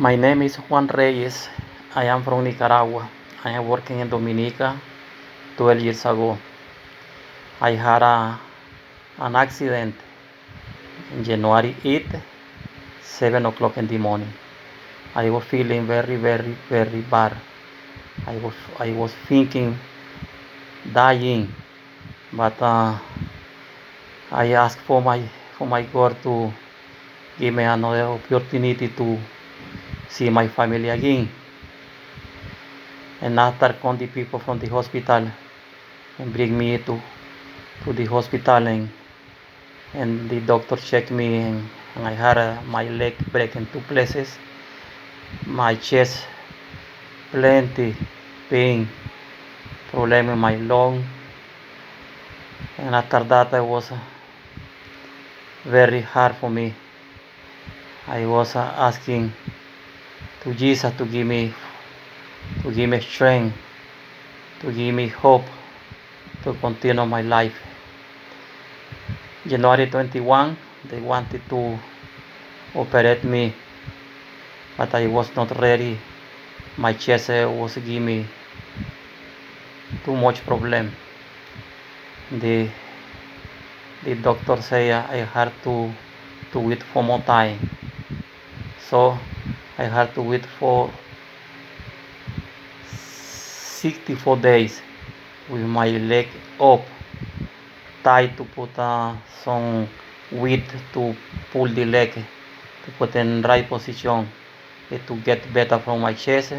My name is Juan Reyes. I am from Nicaragua. I am working in Dominica 12 years ago. I had an accident in January 8th, 7 o'clock in the morning. I was feeling very, very, very bad. I was thinking dying, but I asked for my God to give me another opportunity to see my family again. And after come the people from the hospital and bring me to the hospital, and the doctor checked me, and I had my leg break in two places, my chest plenty pain, problem in my lung, and after that it was very hard for me. I was asking to Jesus to give me strength, to give me hope to continue my life. January 21, they wanted to operate me, but I was not ready. My chest was giving me too much problem. The doctor say I had to wait for more time, so I had to wait for 64 days with my leg up, tied to put some weight to pull the leg, to put in right position, to get better from my chest.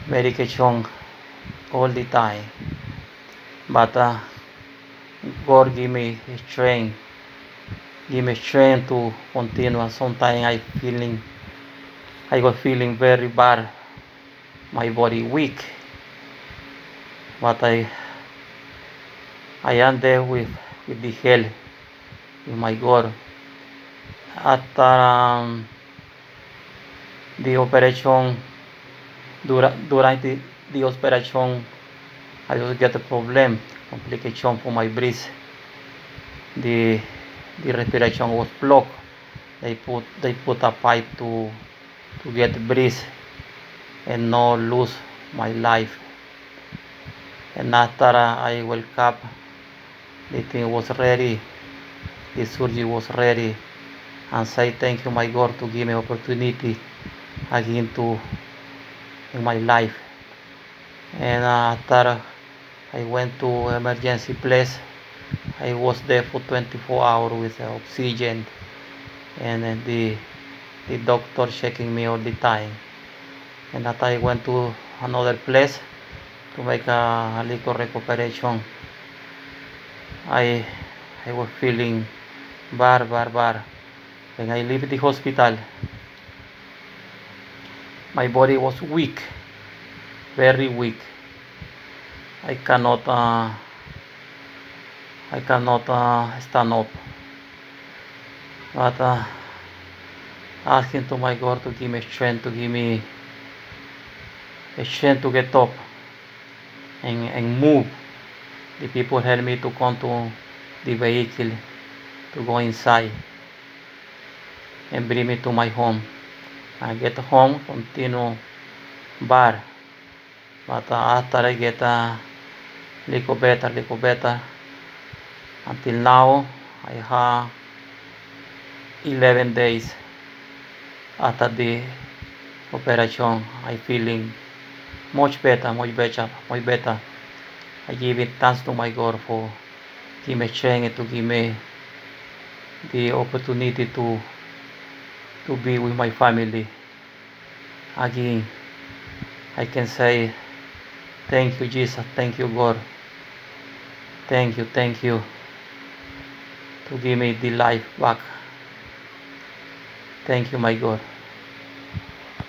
Medication all the time, but God give me strength to continue. Sometimes I was feeling very bad, my body weak, but I am there with the help with my God. After the operation, during the operation, I just get a complication for my breath. The respiration was blocked. They put a pipe to get breath and not lose my life. And after I woke up, the thing was ready, the surgery was ready, and say thank you my God to give me opportunity again to in my life. And after I went to emergency place, I was there for 24 hours with oxygen, and the doctor checking me all the time. And after I went to another place to make a little recuperation, I was feeling bad. When I leave the hospital, my body was weak, very weak. I cannot stand up, but asking to my God to give me strength, to give me strength to get up and move. The people help me to come to the vehicle, to go inside and bring me to my home. I get home, continue bad, but after I get a little better, until now I have 11 days after the operation. I feeling much better. I give it thanks to my God for give me strength, to give me the opportunity to be with my family again. I can say thank you Jesus, thank you God, thank you to give me the life back. Thank you my God.